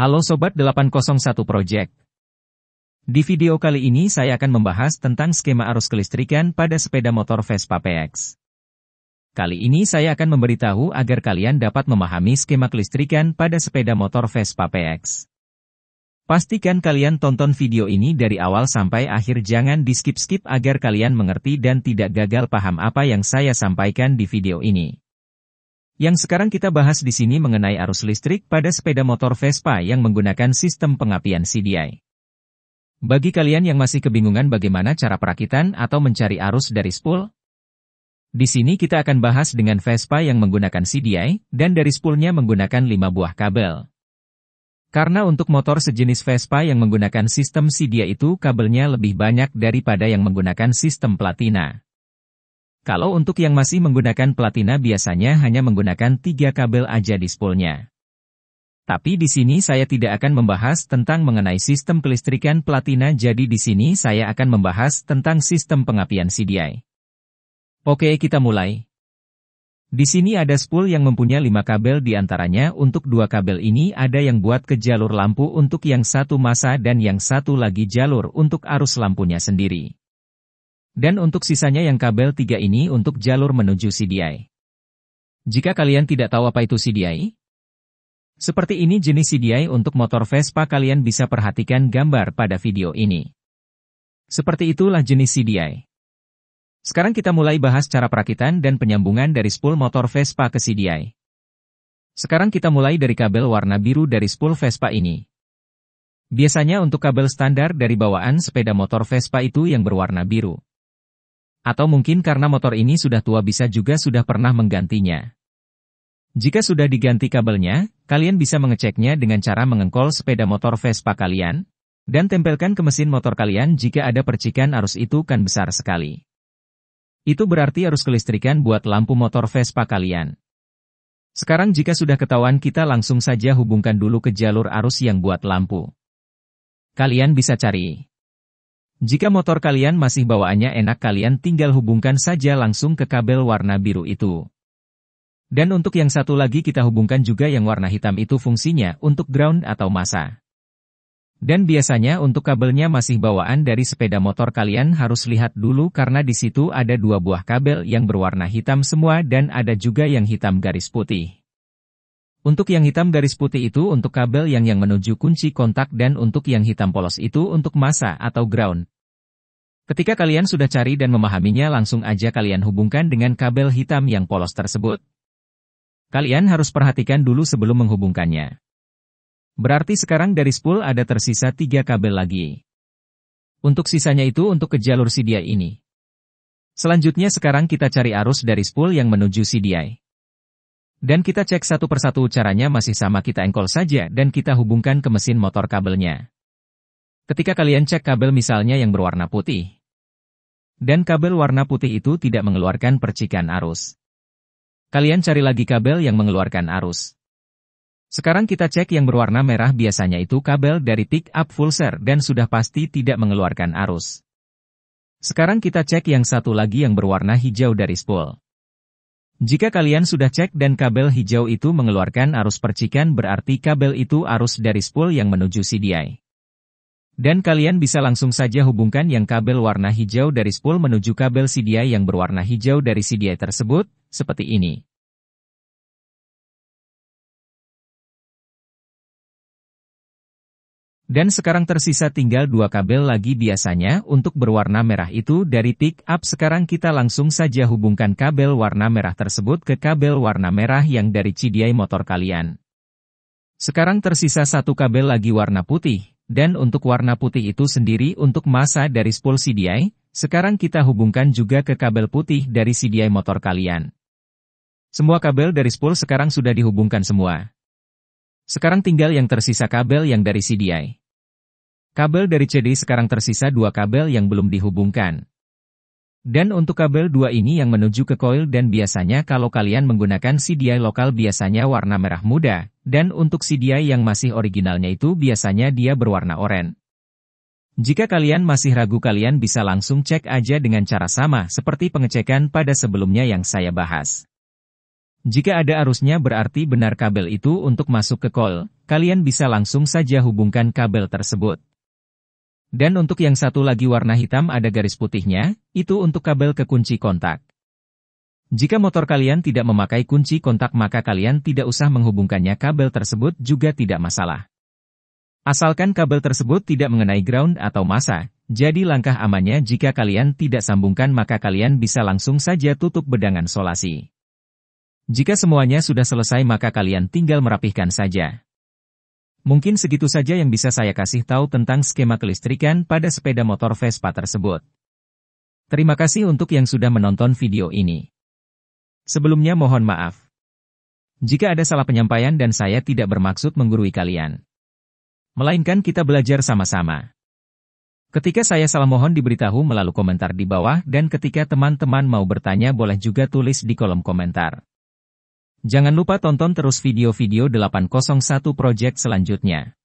Halo Sobat 801 Project. Di video kali ini saya akan membahas tentang skema arus kelistrikan pada sepeda motor Vespa PX. Kali ini saya akan memberitahu agar kalian dapat memahami skema kelistrikan pada sepeda motor Vespa PX. Pastikan kalian tonton video ini dari awal sampai akhir, jangan di-skip-skip agar kalian mengerti dan tidak gagal paham apa yang saya sampaikan di video ini. Yang sekarang kita bahas di sini mengenai arus listrik pada sepeda motor Vespa yang menggunakan sistem pengapian CDI. Bagi kalian yang masih kebingungan bagaimana cara perakitan atau mencari arus dari spool, di sini kita akan bahas dengan Vespa yang menggunakan CDI, dan dari spoolnya menggunakan 5 buah kabel. Karena untuk motor sejenis Vespa yang menggunakan sistem CDI itu kabelnya lebih banyak daripada yang menggunakan sistem platina. Kalau untuk yang masih menggunakan platina biasanya hanya menggunakan 3 kabel aja di spoolnya. Tapi di sini saya tidak akan membahas tentang mengenai sistem kelistrikan platina, jadi di sini saya akan membahas tentang sistem pengapian CDI. Oke, kita mulai. Di sini ada spool yang mempunyai 5 kabel, di antaranya untuk 2 kabel ini ada yang buat ke jalur lampu untuk yang satu massa dan yang satu lagi jalur untuk arus lampunya sendiri. Dan untuk sisanya yang kabel 3 ini untuk jalur menuju CDI. Jika kalian tidak tahu apa itu CDI, seperti ini jenis CDI untuk motor Vespa, kalian bisa perhatikan gambar pada video ini. Seperti itulah jenis CDI. Sekarang kita mulai bahas cara perakitan dan penyambungan dari spool motor Vespa ke CDI. Sekarang kita mulai dari kabel warna biru dari spool Vespa ini. Biasanya untuk kabel standar dari bawaan sepeda motor Vespa itu yang berwarna biru. Atau mungkin karena motor ini sudah tua bisa juga sudah pernah menggantinya. Jika sudah diganti kabelnya, kalian bisa mengeceknya dengan cara mengengkol sepeda motor Vespa kalian, dan tempelkan ke mesin motor kalian. Jika ada percikan arus itu kan besar sekali. Itu berarti arus kelistrikan buat lampu motor Vespa kalian. Sekarang jika sudah ketahuan, kita langsung saja hubungkan dulu ke jalur arus yang buat lampu. Kalian bisa cari. Jika motor kalian masih bawaannya enak, kalian tinggal hubungkan saja langsung ke kabel warna biru itu. Dan untuk yang satu lagi kita hubungkan juga yang warna hitam, itu fungsinya untuk ground atau massa. Dan biasanya untuk kabelnya masih bawaan dari sepeda motor, kalian harus lihat dulu karena di situ ada 2 buah kabel yang berwarna hitam semua dan ada juga yang hitam garis putih. Untuk yang hitam garis putih itu untuk kabel yang menuju kunci kontak, dan untuk yang hitam polos itu untuk massa atau ground. Ketika kalian sudah cari dan memahaminya, langsung aja kalian hubungkan dengan kabel hitam yang polos tersebut. Kalian harus perhatikan dulu sebelum menghubungkannya. Berarti sekarang dari spool ada tersisa 3 kabel lagi. Untuk sisanya itu untuk ke jalur CDI ini. Selanjutnya sekarang kita cari arus dari spool yang menuju CDI. Dan kita cek satu persatu, caranya masih sama, kita engkol saja dan kita hubungkan ke mesin motor kabelnya. Ketika kalian cek kabel misalnya yang berwarna putih, dan kabel warna putih itu tidak mengeluarkan percikan arus, kalian cari lagi kabel yang mengeluarkan arus. Sekarang kita cek yang berwarna merah, biasanya itu kabel dari pick up Pulsar dan sudah pasti tidak mengeluarkan arus. Sekarang kita cek yang satu lagi yang berwarna hijau dari spool. Jika kalian sudah cek dan kabel hijau itu mengeluarkan arus percikan, berarti kabel itu arus dari spool yang menuju CDI. Dan kalian bisa langsung saja hubungkan yang kabel warna hijau dari spool menuju kabel CDI yang berwarna hijau dari CDI tersebut, seperti ini. Dan sekarang tersisa tinggal 2 kabel lagi, biasanya untuk berwarna merah itu dari pick up. Sekarang kita langsung saja hubungkan kabel warna merah tersebut ke kabel warna merah yang dari CDI motor kalian. Sekarang tersisa 1 kabel lagi warna putih, dan untuk warna putih itu sendiri untuk massa dari spool CDI. Sekarang kita hubungkan juga ke kabel putih dari CDI motor kalian. Semua kabel dari spool sekarang sudah dihubungkan semua. Sekarang tinggal yang tersisa kabel yang dari CDI. Kabel dari CDI sekarang tersisa 2 kabel yang belum dihubungkan. Dan untuk kabel 2 ini yang menuju ke coil, dan biasanya kalau kalian menggunakan CDI lokal biasanya warna merah muda, dan untuk CDI yang masih originalnya itu biasanya dia berwarna oranye. Jika kalian masih ragu, kalian bisa langsung cek aja dengan cara sama seperti pengecekan pada sebelumnya yang saya bahas. Jika ada arusnya berarti benar kabel itu untuk masuk ke coil, kalian bisa langsung saja hubungkan kabel tersebut. Dan untuk yang satu lagi warna hitam ada garis putihnya, itu untuk kabel ke kunci kontak. Jika motor kalian tidak memakai kunci kontak maka kalian tidak usah menghubungkannya, kabel tersebut juga tidak masalah. Asalkan kabel tersebut tidak mengenai ground atau massa, jadi langkah amannya jika kalian tidak sambungkan maka kalian bisa langsung saja tutup bedangan solasi. Jika semuanya sudah selesai maka kalian tinggal merapihkan saja. Mungkin segitu saja yang bisa saya kasih tahu tentang skema kelistrikan pada sepeda motor Vespa tersebut. Terima kasih untuk yang sudah menonton video ini. Sebelumnya mohon maaf jika ada salah penyampaian dan saya tidak bermaksud menggurui kalian. Melainkan kita belajar sama-sama. Ketika saya salah mohon diberitahu melalui komentar di bawah dan ketika teman-teman mau bertanya boleh juga tulis di kolom komentar. Jangan lupa tonton terus video-video 801 Project selanjutnya.